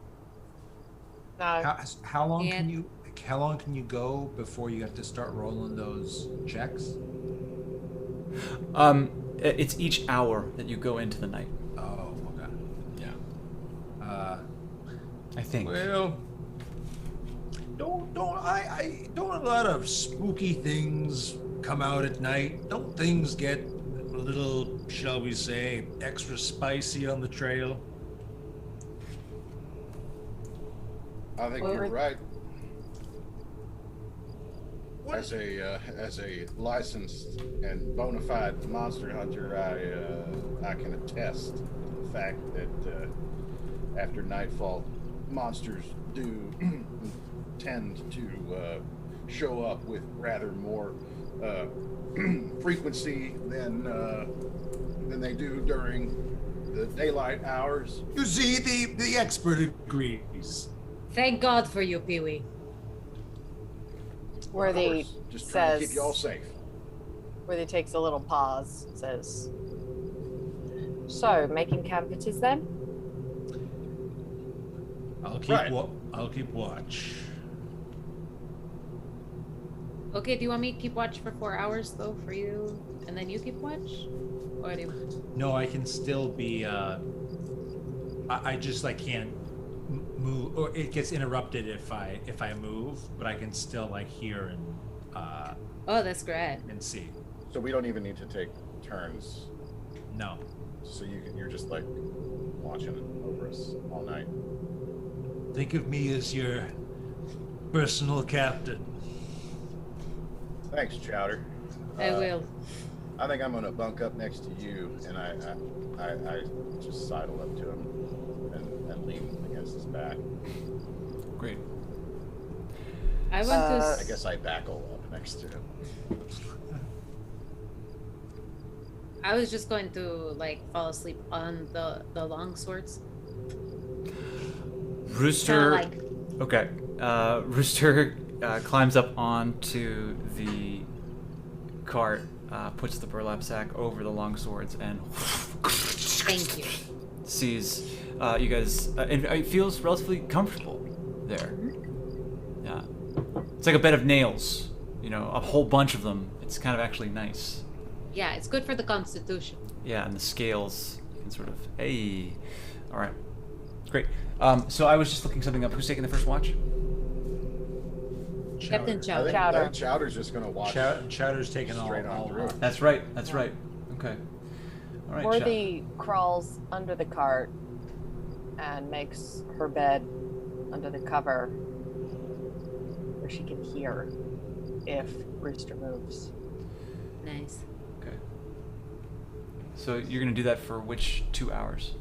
No. How long Yeah. can you? How long can you go before you have to start rolling those checks? It's each hour that you go into the night. Oh, okay. Yeah. I think. Well, don't a lot of spooky things come out at night? Don't things get a little, shall we say, extra spicy on the trail? I think Well, you're right. What? As a licensed and bona fide monster hunter, I can attest to the fact that after nightfall, monsters do tend to show up with rather more frequency than they do during the daylight hours. You see, the expert agrees. Thank God for you, Pee-wee. Worthy Just trying to says, keep you all safe. Worthy takes a little pause and says, "So, making camp it is then?" I'll keep Right. I'll keep watch. Okay, do you want me to keep watch for 4 hours though for you, and then you keep watch, or do you... No, I can still be. I just like can't move, or it gets interrupted if I move, but I can still like hear and Oh, that's great. and see. So we don't even need to take turns. No. So you're just like watching over us all night. Think of me as your personal captain. Thanks, Chowder. I will. I think I'm gonna bunk up next to you, and I just sidle up to him and lean against his back. Great. I want to. I guess I backle up next to him. I was just going to like fall asleep on the long swords. Rooster. Kinda Okay. Rooster climbs up onto the cart, puts the burlap sack over the long swords, and Thank you. sees you guys. And it feels relatively comfortable there. Yeah. It's like a bed of nails. You know, a whole bunch of them. It's kind of actually nice. Yeah, it's good for the constitution. Yeah, and the scales you can sort of. Hey. All right. Great. So I was just looking something up. Who's taking the first watch? Captain I Chowder. think Chowder's just gonna watch. Chowder's taking straight on all through. That's right. That's right. Okay. All right. Worthy crawls under the cart and makes her bed under the cover where she can hear if Rooster moves. Nice. Okay. So you're gonna do that for which 2 hours?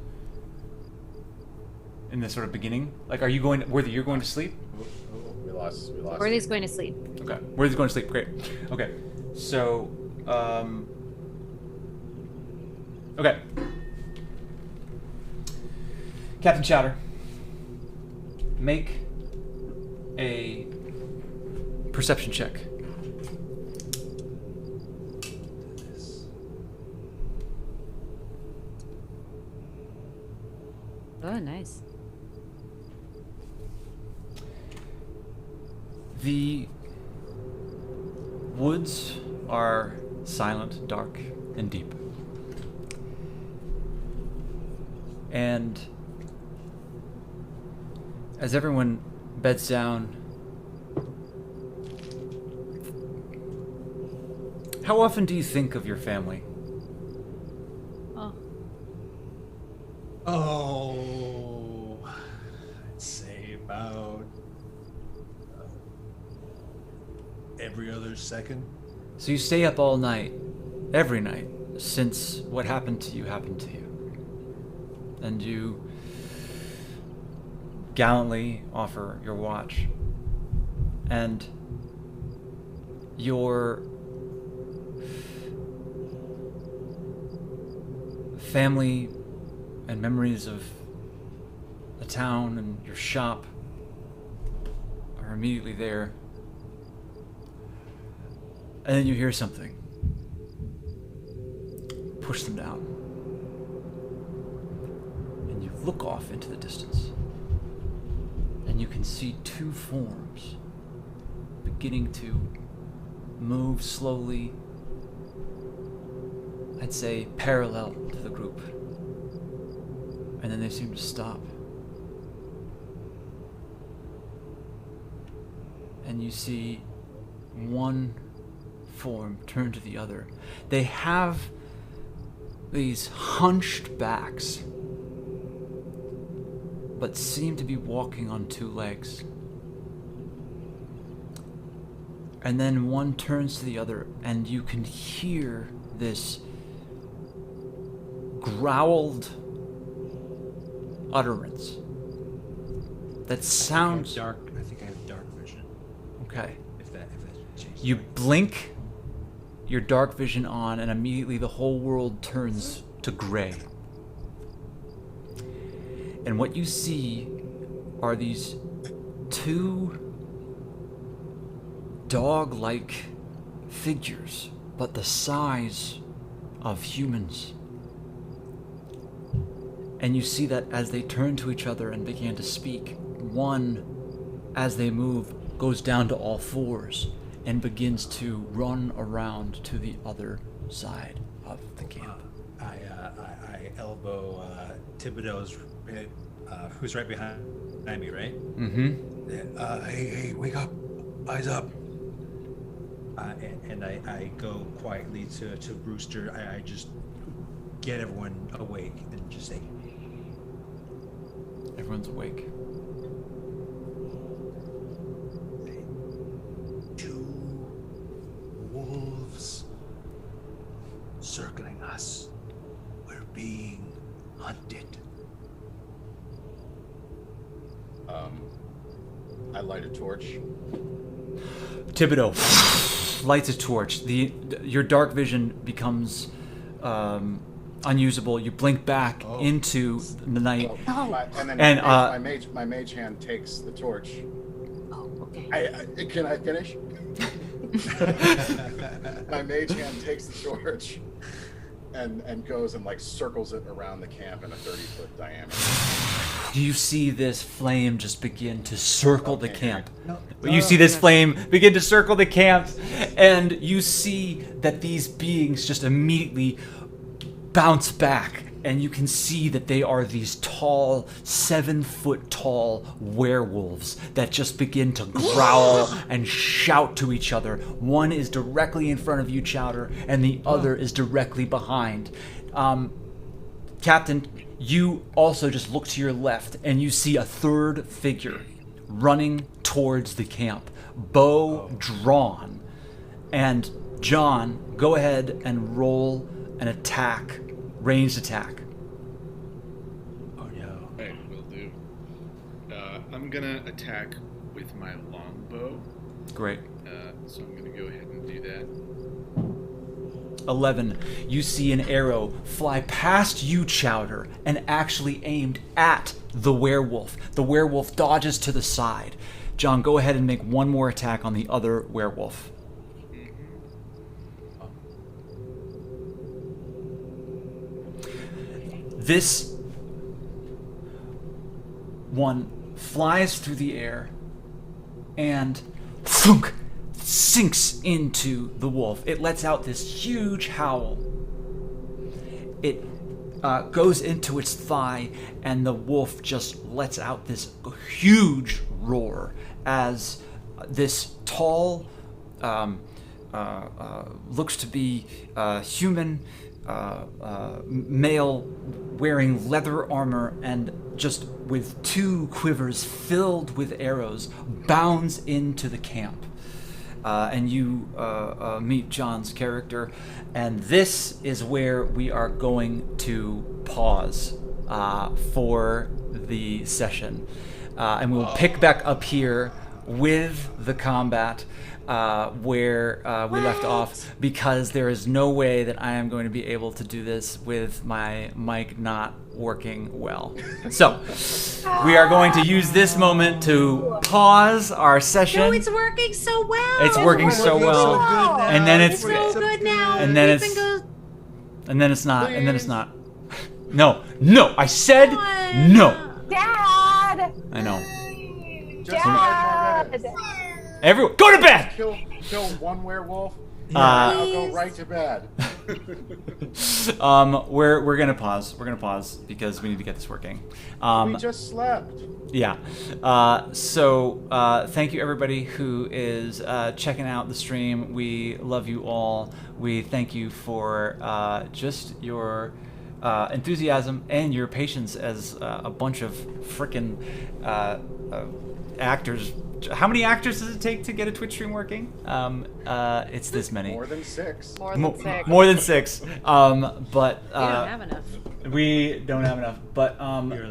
In the sort of beginning? Like, are you going? Worthy, you're going to sleep? We lost. Worthy's going to sleep. Okay. Worthy's going to sleep. Great. Okay. So, okay. Captain Chowder, make a perception check. Oh, nice. The woods are silent, dark, and deep. And as everyone beds down, how often do you think of your family? Oh. Oh, I'd say about every other second. So you stay up all night, every night, since what happened to you happened to you. And you gallantly offer your watch. And your family and memories of the town and your shop are immediately there. And then you hear something. Push them down. And you look off into the distance. And you can see two forms beginning to move slowly, I'd say parallel to the group. And then they seem to stop. And you see one form turn to the other. They have these hunched backs, but seem to be walking on two legs. And then one turns to the other, and you can hear this growled utterance that sounds. I think I have dark vision. Okay. If that changes. You blink your dark vision on, and immediately the whole world turns to gray. And what you see are these two dog-like figures but the size of humans. And you see that as they turn to each other and begin to speak, one, as they move, goes down to all fours and begins to run around to the other side of the camp. I elbow Thibodeaux's, who's right behind me, right? Mm-hmm. Hey, wake up, eyes up. And I go quietly to Brewster. I just get everyone awake and just say, Everyone's awake. 2 wolves circling us. We're being hunted. I light a torch. Thibodeaux lights a torch. Your dark vision becomes unusable. You blink back into the night. My mage hand takes the torch. Oh, okay. Can I finish? My mage hand takes the torch and goes and like circles it around the camp in a 30-foot diameter. You see this flame just begin to circle the camp. No. You see this flame begin to circle the camp, and you see that these beings just immediately bounce back, and you can see that they are these tall, 7-foot tall werewolves that just begin to growl and shout to each other. One is directly in front of you, Chowder, and the other is directly behind. Captain, you also just look to your left, and you see a third figure running towards the camp, bow drawn. And John, go ahead and roll an attack, ranged attack. Oh no. Hey, will do. I'm gonna attack with my longbow. Great. So I'm gonna go ahead and do that. 11. You see an arrow fly past you, Chowder, and actually aimed at the werewolf. The werewolf dodges to the side. John, go ahead and make one more attack on the other werewolf. This one flies through the air and thunk, sinks into the wolf. It lets out this huge howl. It goes into its thigh, and the wolf just lets out this huge roar as this tall, looks to be human male wearing leather armor and just with 2 quivers filled with arrows bounds into the camp. And you meet John's character, and this is where we are going to pause for the session. And we'll pick back up here with the combat where we left off, because there is no way that I am going to be able to do this with my mic not working well. So we are going to use this moment to pause our session. No, it's working so well. It's working so well. And then it's so good now. and then it's not. And then it's not. No, I said no. Dad! I know. Just 5 more minutes. Everyone, go to bed. Kill one werewolf. Uh, I'll go right to bed. We're gonna pause. We're gonna pause because we need to get this working. We just slept. Yeah. So thank you everybody who is checking out the stream. We love you all. We thank you for just your enthusiasm and your patience as a bunch of frickin' actors. How many actors does it take to get a Twitch stream working? It's this many. More than 6. More than 6. But We don't have enough. we don't have enough. But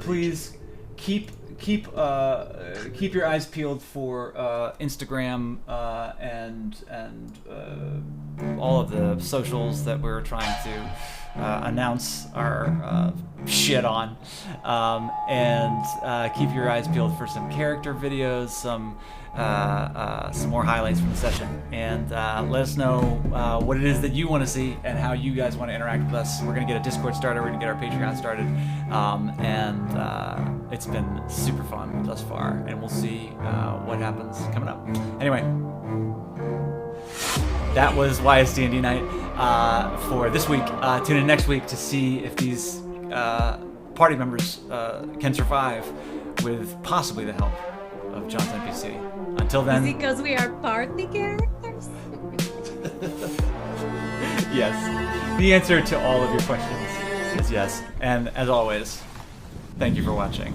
please keep your eyes peeled for Instagram and all of the socials that we're trying to announce our shit on, and keep your eyes peeled for some character videos, some more highlights from the session, and let us know what it is that you want to see and how you guys want to interact with us. We're gonna get a Discord started, we're gonna get our Patreon started, and it's been super fun thus far, and we'll see what happens coming up. Anyway, that was YSD&D night for this week. Tune in next week to see if these party members can survive with possibly the help of John's NPC. Until then, Because we are party characters. yes, the answer to all of your questions is yes. And as always, thank you for watching.